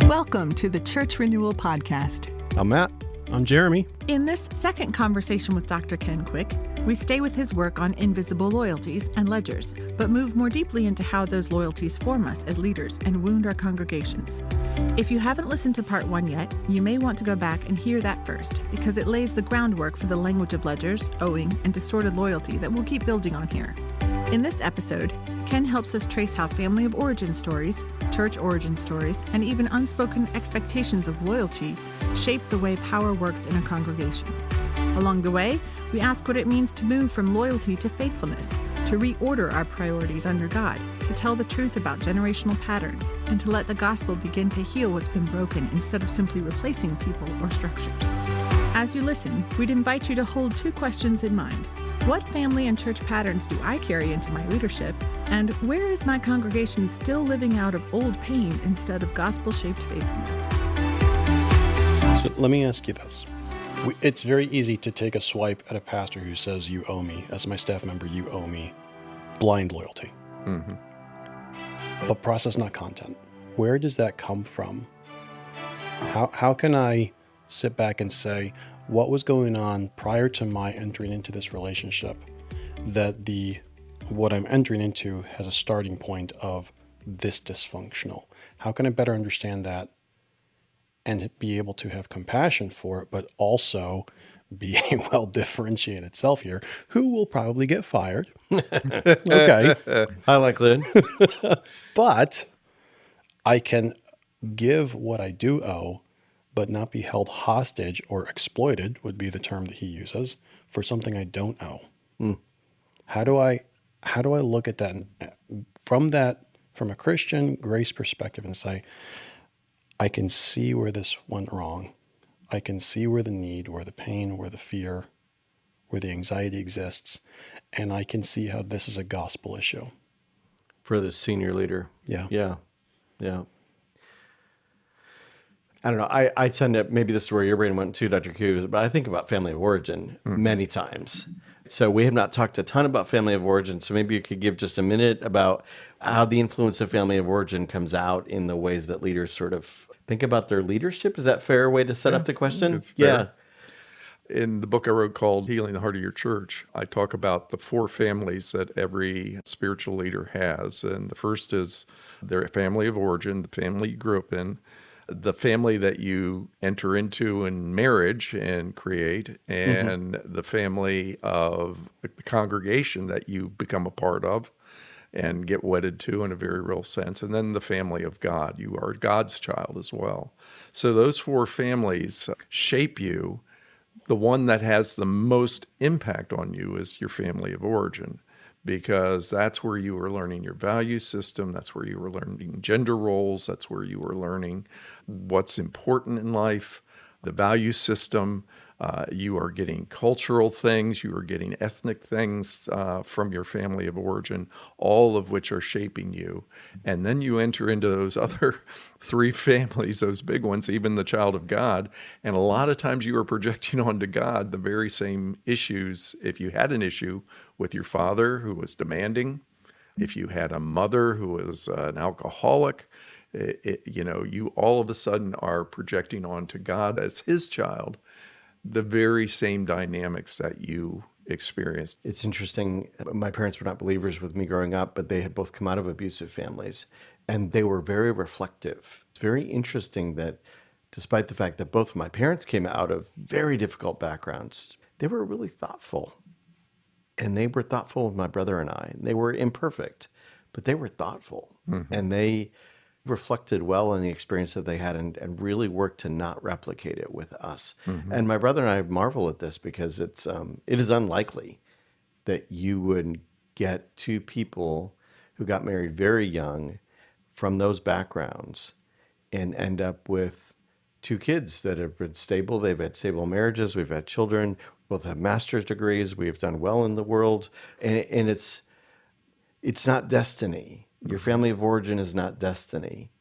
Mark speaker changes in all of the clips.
Speaker 1: Welcome to the Church Renewal Podcast.
Speaker 2: I'm Matt. I'm Jeremy.
Speaker 1: In this second conversation with Dr. Ken Quick, we stay with his work on invisible loyalties and ledgers, but move more deeply into how those loyalties form us as leaders and wound our congregations. If you haven't listened to part 1 yet, you may want to go back and hear that first, because it lays the groundwork for the language of ledgers, owing, and distorted loyalty that we'll keep building on here. In this episode, Ken helps us trace how family of origin stories, church origin stories, and even unspoken expectations of loyalty shape the way power works in a congregation. Along the way, we ask what it means to move from loyalty to faithfulness, to reorder our priorities under God, to tell the truth about generational patterns, and to let the gospel begin to heal what's been broken instead of simply replacing people or structures. As you listen, we'd invite you to hold 2 questions in mind. What family and church patterns do I carry into my leadership? And where is my congregation still living out of old pain instead of gospel-shaped faithfulness?
Speaker 2: So let me ask you this. It's very easy to take a swipe at a pastor who says, you owe me. As my staff member, you owe me. Blind loyalty. Mm-hmm. But process, not content. Where does that come from? How can I sit back and say, what was going on prior to my entering into this relationship, that what I'm entering into has a starting point of this dysfunctional? How can I better understand that and be able to have compassion for it, but also be a well-differentiated self here who will probably get fired? Okay.
Speaker 3: High likelihood.
Speaker 2: But I can give what I do owe, but not be held hostage or exploited, would be the term that he uses, for something I don't owe. How do I look at that from a Christian grace perspective and say, I can see where this went wrong. I can see where the need, where the pain, where the fear, where the anxiety exists, and I can see how this is a gospel issue.
Speaker 3: For the senior leader. Yeah. I don't know. I tend to, maybe this is where your brain went to, Dr. Q, but I think about family of origin many times. So we have not talked a ton about family of origin. So maybe you could give just a minute about how the influence of family of origin comes out in the ways that leaders sort of think about their leadership. Is that a fair way to set up the question?
Speaker 4: Yeah. In the book I wrote called Healing the Heart of Your Church, I talk about the 4 families that every spiritual leader has. And the first is their family of origin, the family you grew up in, the family that you enter into in marriage and create, and the family of the congregation that you become a part of and get wedded to in a very real sense, and then the family of God. You are God's child as well. So those 4 families shape you. The one that has the most impact on you is your family of origin, because that's where you were learning your value system, that's where you were learning gender roles, that's where you were learning what's important in life, the value system. You are getting cultural things, you are getting ethnic things from your family of origin, all of which are shaping you. And then you enter into those other 3 families, those big ones, even the child of God. And a lot of times you are projecting onto God the very same issues. If you had an issue with your father who was demanding, if you had a mother who was an alcoholic, you all of a sudden are projecting onto God as his child the very same dynamics that you experienced.
Speaker 3: It's interesting. My parents were not believers with me growing up, but they had both come out of abusive families, and they were very reflective. It's very interesting that despite the fact that both of my parents came out of very difficult backgrounds, they were really thoughtful. And they were thoughtful with my brother and I. They were imperfect, but they were thoughtful. And they reflected well on the experience that they had and really worked to not replicate it with us. And my brother and I marvel at this because it is unlikely that you would get 2 people who got married very young from those backgrounds and end up with 2 kids that have been stable. They've had stable marriages. We've had children. Both have master's degrees. We've done well in the world. And it's not destiny. Your family of origin is not destiny,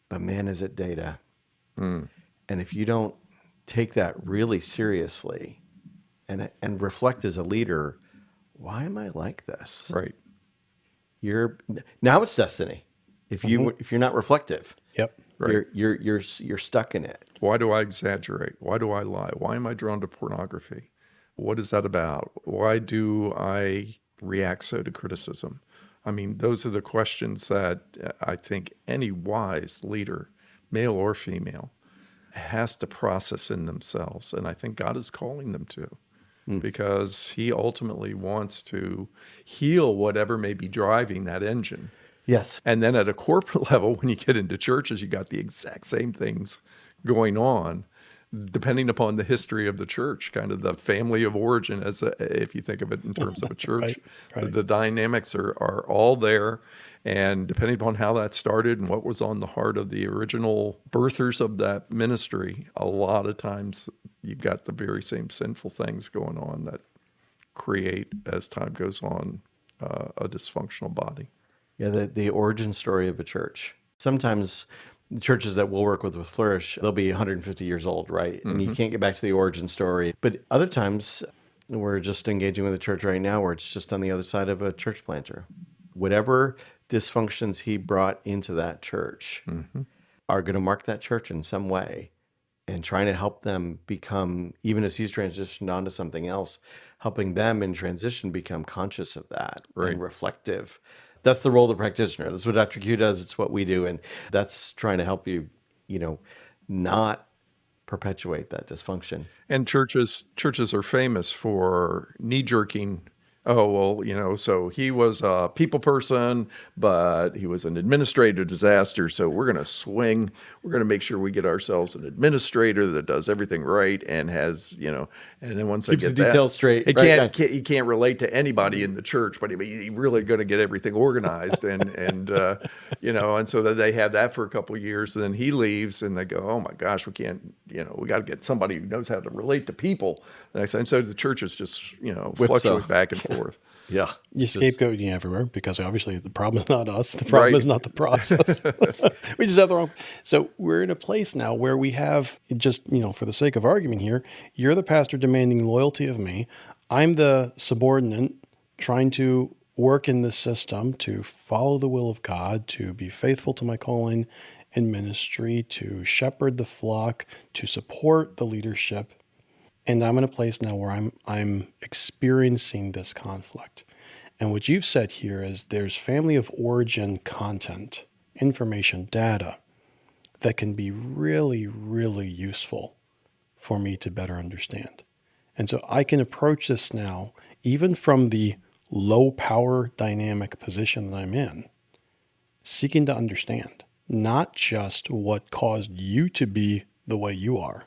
Speaker 3: but man, is it data. And if you don't take that really seriously and reflect as a leader, why am I like this?
Speaker 4: Right.
Speaker 3: Now it's destiny. If you're not reflective.
Speaker 2: Yep.
Speaker 4: Right.
Speaker 3: You're stuck in it.
Speaker 4: Why do I exaggerate? Why do I lie? Why am I drawn to pornography? What is that about? Why do I react so to criticism? I mean, those are the questions that I think any wise leader, male or female, has to process in themselves. And I think God is calling them to, because he ultimately wants to heal whatever may be driving that engine.
Speaker 3: Yes.
Speaker 4: And then at a corporate level, when you get into churches, you got the exact same things going on, depending upon the history of the church, kind of the family of origin, if you think of it in terms of a church.
Speaker 2: Right.
Speaker 4: The dynamics are all there. And depending upon how that started and what was on the heart of the original birthers of that ministry, a lot of times you've got the very same sinful things going on that create, as time goes on, a dysfunctional body.
Speaker 3: Yeah, the origin story of a church. Sometimes the churches that we'll work with Flourish, they'll be 150 years old, right? And you can't get back to the origin story. But other times, we're just engaging with a church right now where it's just on the other side of a church planter. Whatever dysfunctions he brought into that church are going to mark that church in some way, and trying to help them become, even as he's transitioned onto something else, helping them in transition become conscious of that and reflective. That's the role of the practitioner. That's what Dr. Q does. It's what we do. And that's trying to help you, not perpetuate that dysfunction.
Speaker 4: And churches are famous for knee-jerking. Oh, well, so he was a people person, but he was an administrative disaster. So we're going to swing. We're going to make sure we get ourselves an administrator that does everything right and has, and then once
Speaker 3: Keeps
Speaker 4: I get
Speaker 3: the details
Speaker 4: that,
Speaker 3: straight.
Speaker 4: He can't relate to anybody in the church, but he's really going to get everything organized. And so that they have that for a couple of years, and then he leaves and they go, oh my gosh, we can't, we got to get somebody who knows how to relate to people. And so the churches just, fluctuate back and forth.
Speaker 3: Yeah.
Speaker 2: You scapegoating everywhere because obviously the problem is not us. The problem is not the process. We just have the wrong. So we're in a place now where we have just, for the sake of argument here, you're the pastor demanding loyalty of me. I'm the subordinate trying to work in the system to follow the will of God, to be faithful to my calling in ministry, to shepherd the flock, to support the leadership. And I'm in a place now where I'm experiencing this conflict. And what you've said here is there's family of origin content, information, data that can be really, really useful for me to better understand. And so I can approach this now, even from the low power dynamic position that I'm in, seeking to understand not just what caused you to be the way you are,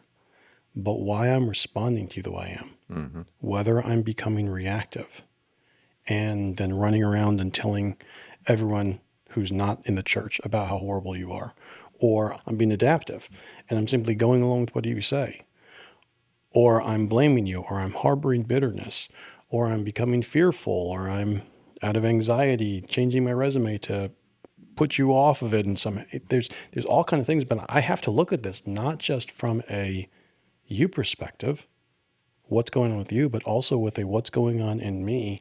Speaker 2: but why I'm responding to you the way I am, whether I'm becoming reactive and then running around and telling everyone who's not in the church about how horrible you are, or I'm being adaptive and I'm simply going along with what you say, or I'm blaming you, or I'm harboring bitterness, or I'm becoming fearful, or I'm out of anxiety, changing my resume to put you off of it. And there's all kinds of things, but I have to look at this not just from a you perspective, what's going on with you, but also with a what's going on in me,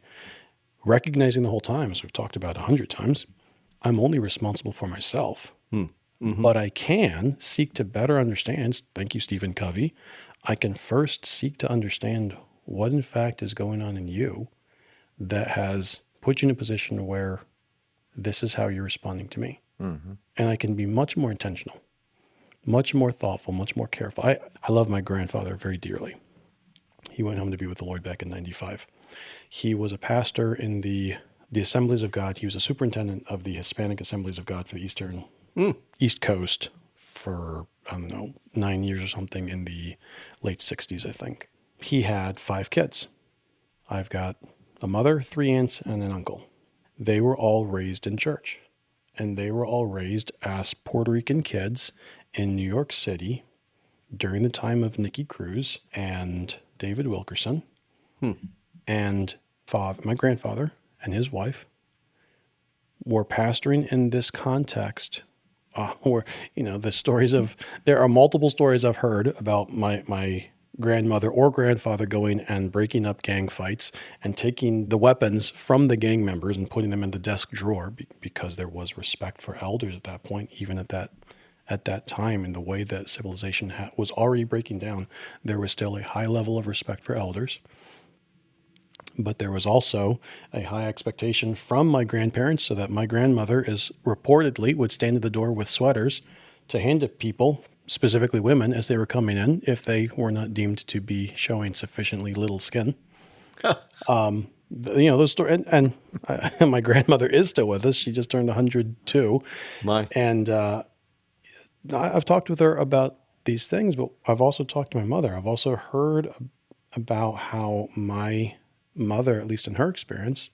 Speaker 2: recognizing the whole time, as we've talked about 100 times, I'm only responsible for myself. But I can seek to better understand, thank you, Stephen Covey, I can first seek to understand what in fact is going on in you that has put you in a position where this is how you're responding to me. And I can be much more intentional, much more thoughtful, much more careful. I love my grandfather very dearly. He went home to be with the Lord back in 95. He was a pastor in the Assemblies of God. He was a superintendent of the Hispanic Assemblies of God for the East Coast for, 9 years or something in the late 60s, I think. He had 5 kids. I've got a mother, 3 aunts, and an uncle. They were all raised in church. And they were all raised as Puerto Rican kids in New York City during the time of Nicky Cruz and David Wilkerson. And my grandfather and his wife were pastoring in this context where, there are multiple stories I've heard about my grandmother or grandfather going and breaking up gang fights and taking the weapons from the gang members and putting them in the desk drawer because there was respect for elders at that point, even at at that time in the way that civilization was already breaking down, there was still a high level of respect for elders. But there was also a high expectation from my grandparents, so that my grandmother reportedly would stand at the door with sweaters to hand to people, specifically women, as they were coming in, if they were not deemed to be showing sufficiently little skin. Those stories, and my grandmother is still with us. She just turned 102. And I've talked with her about these things, but I've also talked to my mother. I've also heard about how my mother, at least in her experience,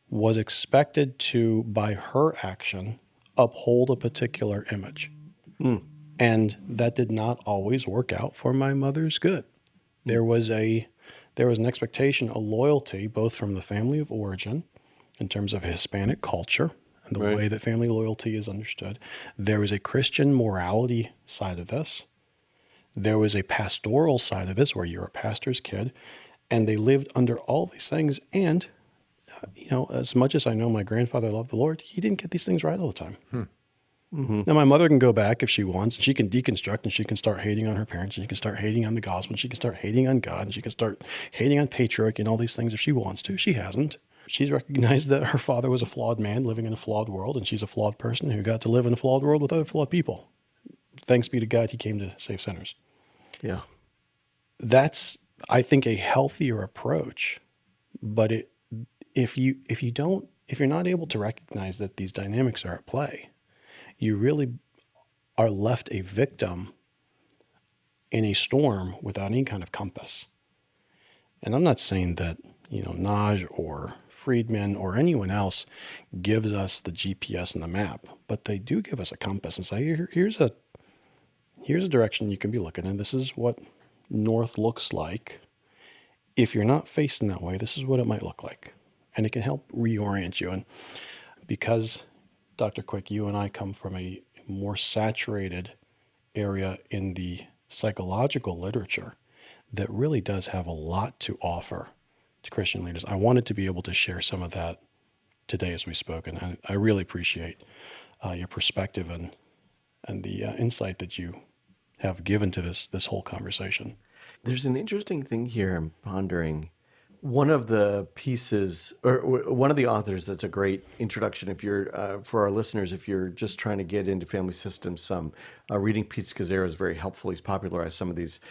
Speaker 2: was expected to, by her action, uphold a particular image. And that did not always work out for my mother's good. There was an expectation, a loyalty, both from the family of origin, in terms of Hispanic culture and the way that family loyalty is understood. There was a Christian morality side of this. There was a pastoral side of this, where you're a pastor's kid, and they lived under all these things. And, as much as I know my grandfather loved the Lord, he didn't get these things right all the time. Now, my mother can go back if she wants, and she can deconstruct, and she can start hating on her parents, and she can start hating on the gospel, and she can start hating on God, and she can start hating on patriarchy and all these things if she wants to. She hasn't. She's recognized that her father was a flawed man living in a flawed world, and she's a flawed person who got to live in a flawed world with other flawed people. Thanks be to God, he came to save sinners.
Speaker 3: Yeah.
Speaker 2: That's, I think, a healthier approach. But if you're not able to recognize that these dynamics are at play, you really are left a victim in a storm without any kind of compass. And I'm not saying that, Naj or Friedman or anyone else gives us the GPS and the map, but they do give us a compass and say, here's a direction you can be looking in. This is what north looks like. If you're not facing that way, this is what it might look like. And it can help reorient you. And because, Dr. Quick, you and I come from a more saturated area in the psychological literature that really does have a lot to offer to Christian leaders, I wanted to be able to share some of that today as we spoke. And I really appreciate your perspective and the insight that you have given to this whole conversation.
Speaker 3: There's an interesting thing here I'm pondering. One of the pieces, or one of the authors that's a great introduction, if you're, for our listeners, if you're just trying to get into family systems, reading Pete Scazzero is very helpful. He's popularized some of these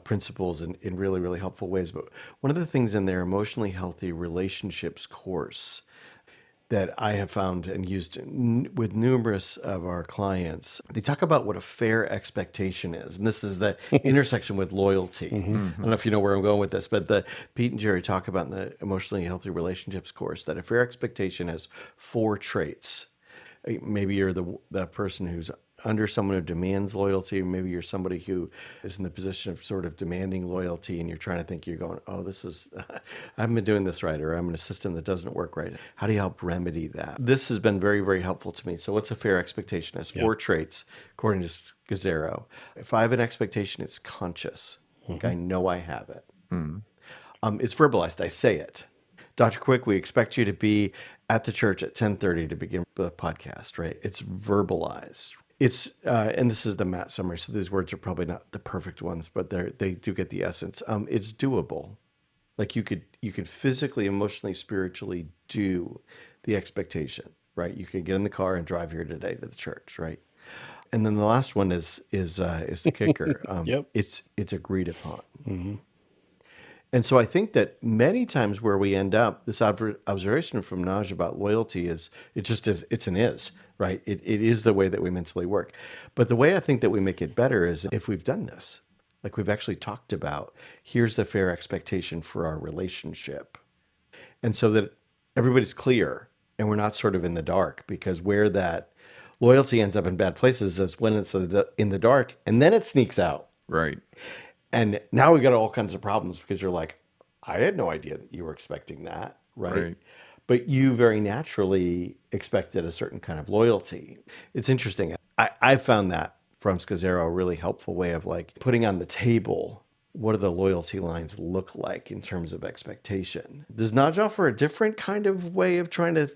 Speaker 3: principles in really, really helpful ways. But one of the things in their Emotionally Healthy Relationships course that I have found and used with numerous of our clients, they talk about what a fair expectation is. And this is the intersection with loyalty. I don't know if you know where I'm going with this, but Pete and Jerry talk about in the Emotionally Healthy Relationships course that a fair expectation has 4 traits. Maybe you're the person who's under someone who demands loyalty. Maybe you're somebody who is in the position of sort of demanding loyalty, and you're trying to think, you're going, I haven't been doing this right, or I'm in a system that doesn't work right. How do you help remedy that? This has been very, very helpful to me. So what's a fair expectation? It has 4 traits, according to Scazzero. If I have an expectation, it's conscious. Like I know I have it. It's verbalized. I say it. Dr. Quick, we expect you to be at the church at 10:30 to begin the podcast, right? It's verbalized. It's and this is the Matt summary, so these words are probably not the perfect ones, but they do get the essence. It's doable. Like you could physically, emotionally, spiritually do the expectation, right? You could get in the car and drive here today to the church, right? And then the last one is the kicker.
Speaker 2: Yep.
Speaker 3: It's agreed upon. And so I think that many times where we end up, this observation from Naj about loyalty is, it's an is, right? It is the way that we mentally work. But the way I think that we make it better is if we've done this, like we've actually talked about, here's the fair expectation for our relationship. And so that everybody's clear and we're not sort of in the dark, because where that loyalty ends up in bad places is when it's in the dark and then it sneaks out.
Speaker 4: Right.
Speaker 3: And now we got all kinds of problems because you're like, I had no idea that you were expecting that, right? But you very naturally expected a certain kind of loyalty. It's interesting. I found that from Scazzero a really helpful way of like putting on the table, what do the loyalty lines look like in terms of expectation? Does Naj offer a different kind of way of trying to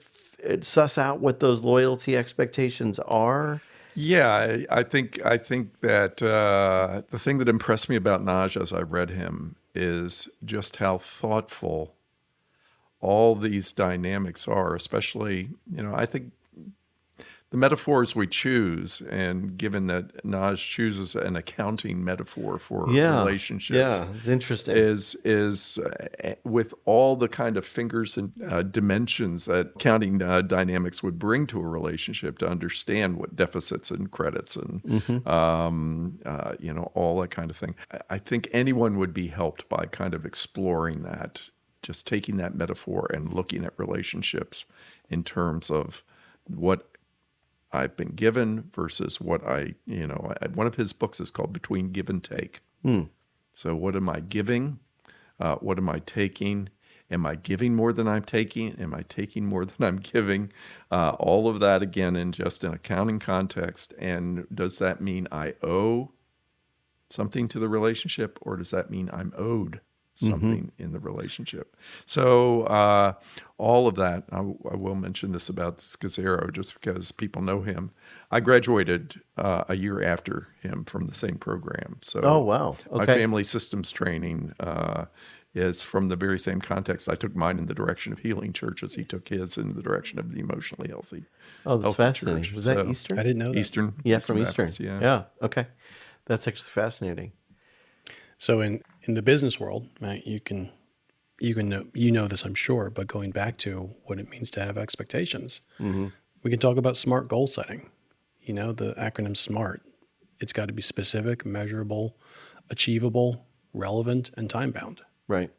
Speaker 3: suss out what those loyalty expectations are?
Speaker 4: Yeah, I think that the thing that impressed me about Naj as I read him is just how thoughtful all these dynamics are, especially, I think the metaphors we choose, and given that Naj chooses an accounting metaphor for relationships,
Speaker 3: yeah, it's interesting.
Speaker 4: Is with all the kind of fingers and dimensions that accounting dynamics would bring to a relationship to understand what deficits and credits and all that kind of thing. I think anyone would be helped by kind of exploring that, just taking that metaphor and looking at relationships in terms of what I've been given versus what one of his books is called Between Give and Take. So what am I giving? What am I taking? Am I giving more than I'm taking? Am I taking more than I'm giving? All of that, again, in just an accounting context. And does that mean I owe something to the relationship, or does that mean I'm owed something in the relationship? So all of that, I will mention this about Scazzero just because people know him. I graduated a year after him from the same program. So
Speaker 3: oh, wow. Okay.
Speaker 4: My family systems training is from the very same context. I took mine in the direction of healing church as he took his in the direction of the emotionally healthy.
Speaker 3: Oh, that's fascinating.
Speaker 4: Church.
Speaker 3: Was that Eastern?
Speaker 2: I didn't know that.
Speaker 4: Eastern.
Speaker 3: Yeah, from Eastern.
Speaker 4: Baptist, yeah.
Speaker 3: Yeah, okay. That's actually fascinating.
Speaker 2: So in the business world, Matt, you know this, I'm sure, but going back to what it means to have expectations, we can talk about SMART goal setting. The acronym SMART. It's got to be specific, measurable, achievable, relevant, and time bound.
Speaker 3: Right.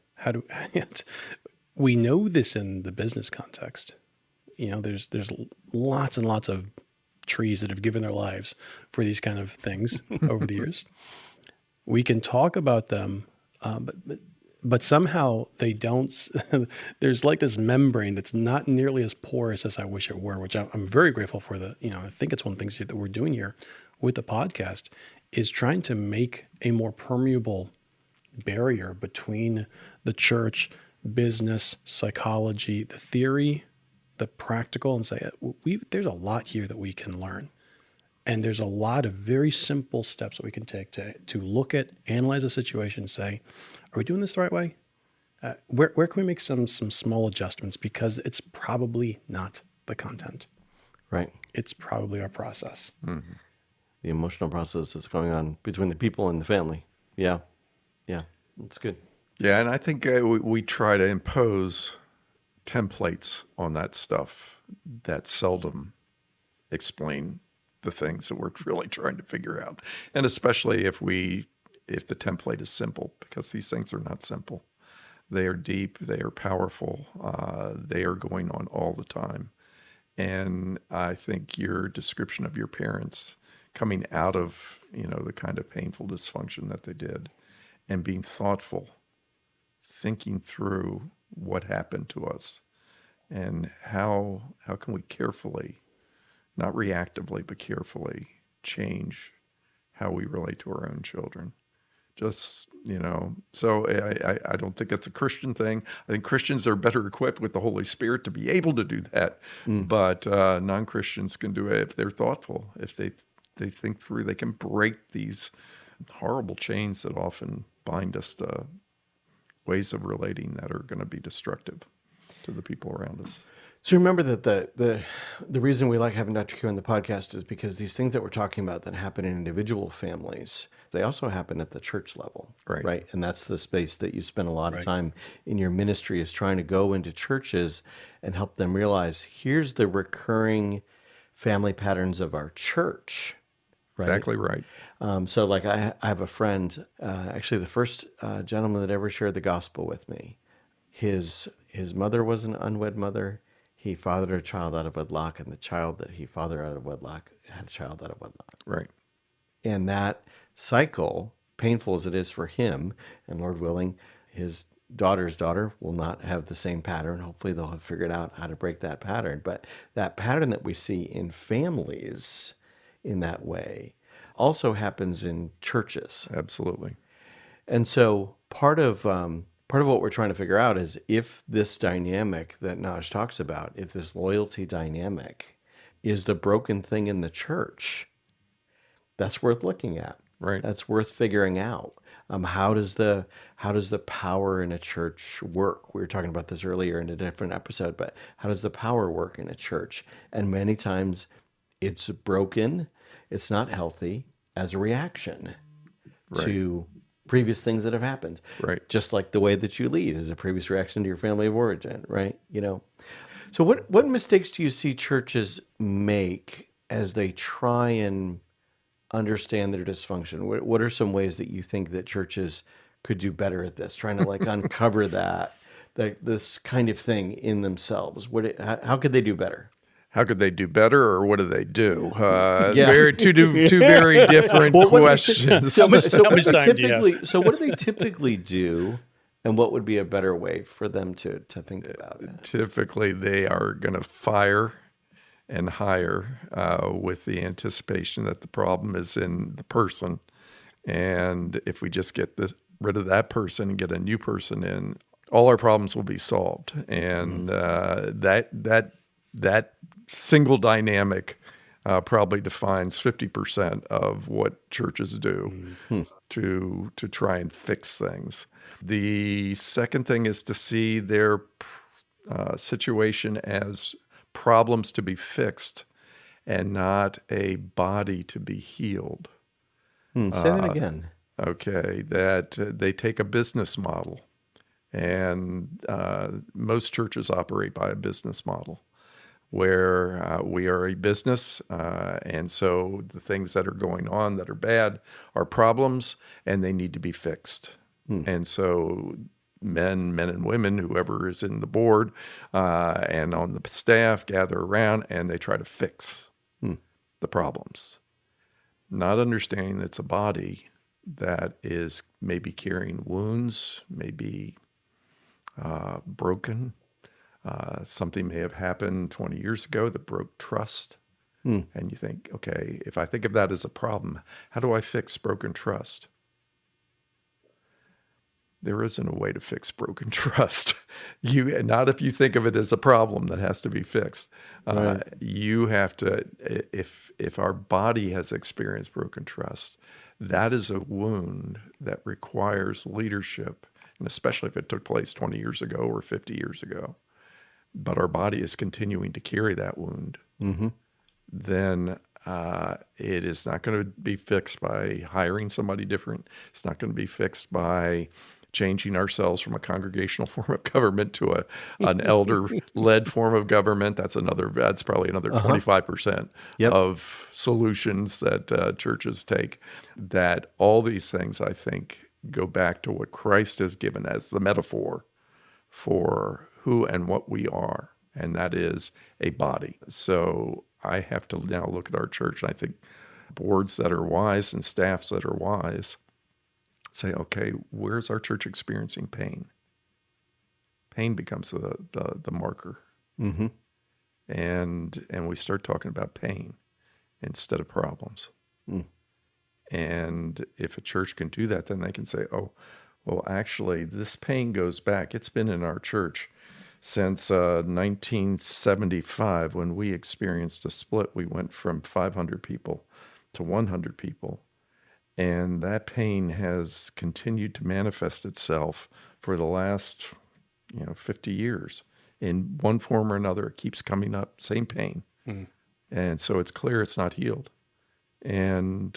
Speaker 2: We know this in the business context. There's lots and lots of trees that have given their lives for these kind of things over the years. We can talk about them, but somehow they don't. There's like this membrane that's not nearly as porous as I wish it were, which I'm very grateful for. I think it's one of the things that we're doing here with the podcast is trying to make a more permeable barrier between the church, business, psychology, the theory, the practical, and say there's a lot here that we can learn. And there's a lot of very simple steps that we can take to look at, analyze a situation, and say, are we doing this the right way? Where can we make some small adjustments? Because it's probably not the content.
Speaker 3: Right.
Speaker 2: It's probably our process.
Speaker 3: Mm-hmm. The emotional process that's going on between the people and the family. Yeah. Yeah. That's good.
Speaker 4: Yeah, and I think we try to impose templates on that stuff that seldom explain the things that we're really trying to figure out. And especially if the template is simple, because these things are not simple. They are deep, they are powerful, they are going on all the time. And I think your description of your parents coming out of, the kind of painful dysfunction that they did and being thoughtful, thinking through what happened to us and how can we carefully, not reactively, but carefully change how we relate to our own children. Just, so I don't think that's a Christian thing. I think Christians are better equipped with the Holy Spirit to be able to do that. But non-Christians can do it if they're thoughtful, if they think through, they can break these horrible chains that often bind us to ways of relating that are going to be destructive to the people around us.
Speaker 3: So remember that the reason we like having Dr. Q on the podcast is because these things that we're talking about that happen in individual families, they also happen at the church level, right? And that's the space that you spend a lot of time in your ministry, is trying to go into churches and help them realize, here's the recurring family patterns of our church. Right?
Speaker 4: Exactly right.
Speaker 3: So like I have a friend, actually the first gentleman that ever shared the gospel with me. His mother was an unwed mother. He fathered a child out of wedlock, and the child that he fathered out of wedlock had a child out of wedlock.
Speaker 4: Right.
Speaker 3: And that cycle, painful as it is for him, and Lord willing, his daughter's daughter will not have the same pattern. Hopefully they'll have figured out how to break that pattern. But that pattern that we see in families in that way also happens in churches.
Speaker 4: Absolutely.
Speaker 3: And so part of what we're trying to figure out is if this dynamic that Naj talks about, if this loyalty dynamic is the broken thing in the church, That's worth looking at.
Speaker 4: Right.
Speaker 3: That's worth figuring out. How does the power in a church work? We were talking about this earlier in a different episode, but how does the power work in a church? And many times it's broken, it's not healthy as a reaction to previous things that have happened.
Speaker 4: Right.
Speaker 3: Just like the way that you lead is a previous reaction to your family of origin, right? So what mistakes do you see churches make as they try and understand their dysfunction? What are some ways that you think that churches could do better at this, trying to uncover this kind of thing in themselves? How could they do better?
Speaker 4: How could they do better, or what do they do?
Speaker 3: Yeah.
Speaker 4: Two very different questions.
Speaker 2: How much time do you have?
Speaker 3: So what do they typically do, and what would be a better way for them to think about it?
Speaker 4: Typically, they are going to fire and hire with the anticipation that the problem is in the person. And if we just get rid of that person and get a new person in, all our problems will be solved. And that single dynamic probably defines 50% of what churches do to try and fix things. The second thing is to see their situation as problems to be fixed and not a body to be healed.
Speaker 3: Say that again.
Speaker 4: Okay, that they take a business model, and most churches operate by a business model where we are a business, and so the things that are going on that are bad are problems, and they need to be fixed. And so men and women, whoever is in the board and on the staff, gather around and they try to fix the problems, not understanding that it's a body that is maybe carrying wounds, maybe broken. Something may have happened 20 years ago that broke trust. And you think, okay, if I think of that as a problem, how do I fix broken trust? There isn't a way to fix broken trust. Not if you think of it as a problem that has to be fixed.
Speaker 3: Right.
Speaker 4: You have to, if our body has experienced broken trust, that is a wound that requires leadership, and especially if it took place 20 years ago or 50 years ago. But our body is continuing to carry that wound. Then it is not going to be fixed by hiring somebody different. It's not going to be fixed by changing ourselves from a congregational form of government to an elder-led form of government. That's probably another 25% of solutions that churches take. That all these things, I think, go back to what Christ has given as the metaphor for who and what we are, and that is a body. So I have to now look at our church, and I think boards that are wise and staffs that are wise say, okay, where's our church experiencing pain? Pain becomes the marker. And we start talking about pain instead of problems. And if a church can do that, then they can say, oh, well, actually, this pain goes back. It's been in our church since 1975 when we experienced a split. We went from 500 people to 100 people. And that pain has continued to manifest itself for the last, 50 years. In one form or another, it keeps coming up, same pain. And so it's clear it's not healed. And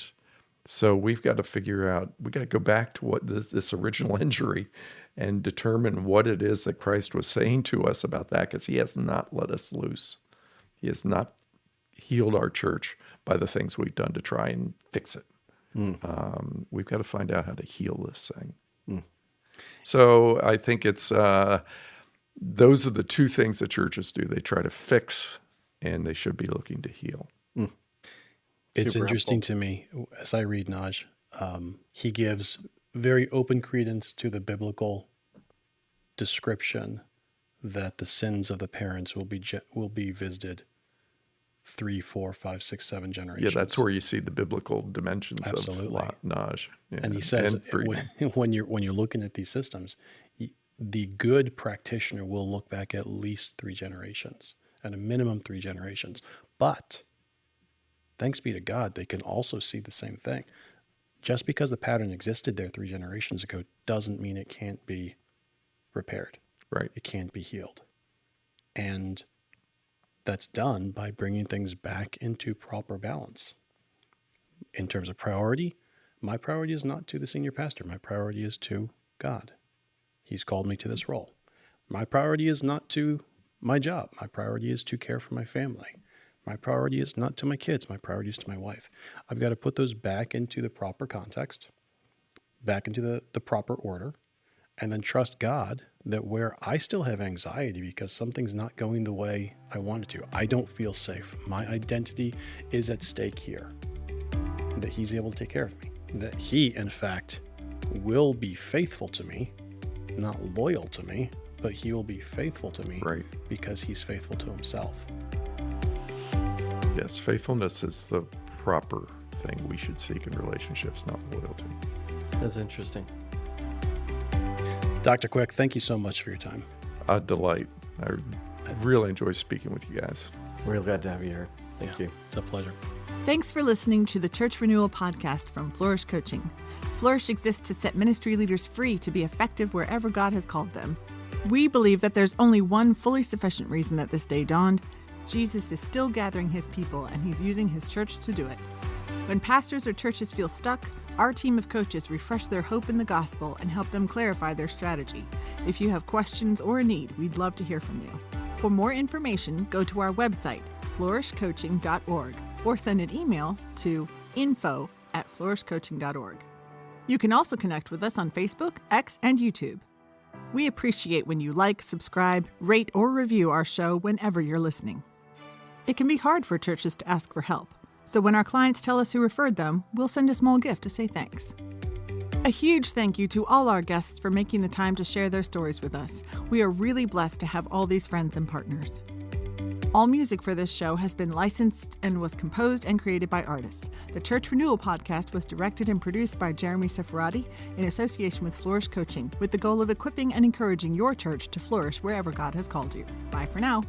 Speaker 4: so we've got to figure out, we got to go back to what this original injury and determine what it is that Christ was saying to us about that, because he has not let us loose. He has not healed our church by the things we've done to try and fix it. We've got to find out how to heal this thing. So I think it's those are the two things that churches do. They try to fix, and they should be looking to heal.
Speaker 2: It's
Speaker 3: Super
Speaker 2: interesting
Speaker 3: helpful.
Speaker 2: to me, as I read Naj, he gives very open credence to the biblical description that the sins of the parents will be visited 3, 4, 5, 6, 7 generations.
Speaker 4: Yeah, that's where you see the biblical dimensions
Speaker 2: Absolutely.
Speaker 4: of Naj. Yeah.
Speaker 2: And he says
Speaker 4: Friedman.
Speaker 2: when you're looking at these systems, the good practitioner will look back at least 3 generations, at a minimum 3 generations. But thanks be to God, they can also see the same thing. Just because the pattern existed there 3 generations ago doesn't mean it can't be repaired.
Speaker 4: Right.
Speaker 2: It can't be healed. And that's done by bringing things back into proper balance. In terms of priority, my priority is not to the senior pastor. My priority is to God. He's called me to this role. My priority is not to my job. My priority is to care for my family. My priority is not to my kids. My priority is to my wife. I've got to put those back into the proper context, back into the proper order, and then trust God that where I still have anxiety because something's not going the way I want it to, I don't feel safe. My identity is at stake here, that He's able to take care of me, that He, in fact, will be faithful to me, not loyal to me, but He will be faithful to me,
Speaker 4: right,
Speaker 2: because He's faithful to Himself.
Speaker 4: Yes, faithfulness is the proper thing we should seek in relationships, not loyalty.
Speaker 3: That's interesting.
Speaker 2: Dr. Quick, thank you so much for your time.
Speaker 4: A delight. I really enjoy speaking with you guys.
Speaker 3: We're glad to have you here. Thank you.
Speaker 2: It's a pleasure.
Speaker 1: Thanks for listening to the Church Renewal Podcast from Flourish Coaching. Flourish exists to set ministry leaders free to be effective wherever God has called them. We believe that there's only one fully sufficient reason that this day dawned. Jesus is still gathering His people, and He's using His church to do it. When pastors or churches feel stuck, our team of coaches refresh their hope in the gospel and help them clarify their strategy. If you have questions or a need, we'd love to hear from you. For more information, go to our website, flourishcoaching.org, or send an email to info@flourishcoaching.org. You can also connect with us on Facebook, X, and YouTube. We appreciate when you like, subscribe, rate, or review our show whenever you're listening. It can be hard for churches to ask for help, so when our clients tell us who referred them, we'll send a small gift to say thanks. A huge thank you to all our guests for making the time to share their stories with us. We are really blessed to have all these friends and partners. All music for this show has been licensed and was composed and created by artists. The Church Renewal Podcast was directed and produced by Jeremy Seferati in association with Flourish Coaching, with the goal of equipping and encouraging your church to flourish wherever God has called you. Bye for now.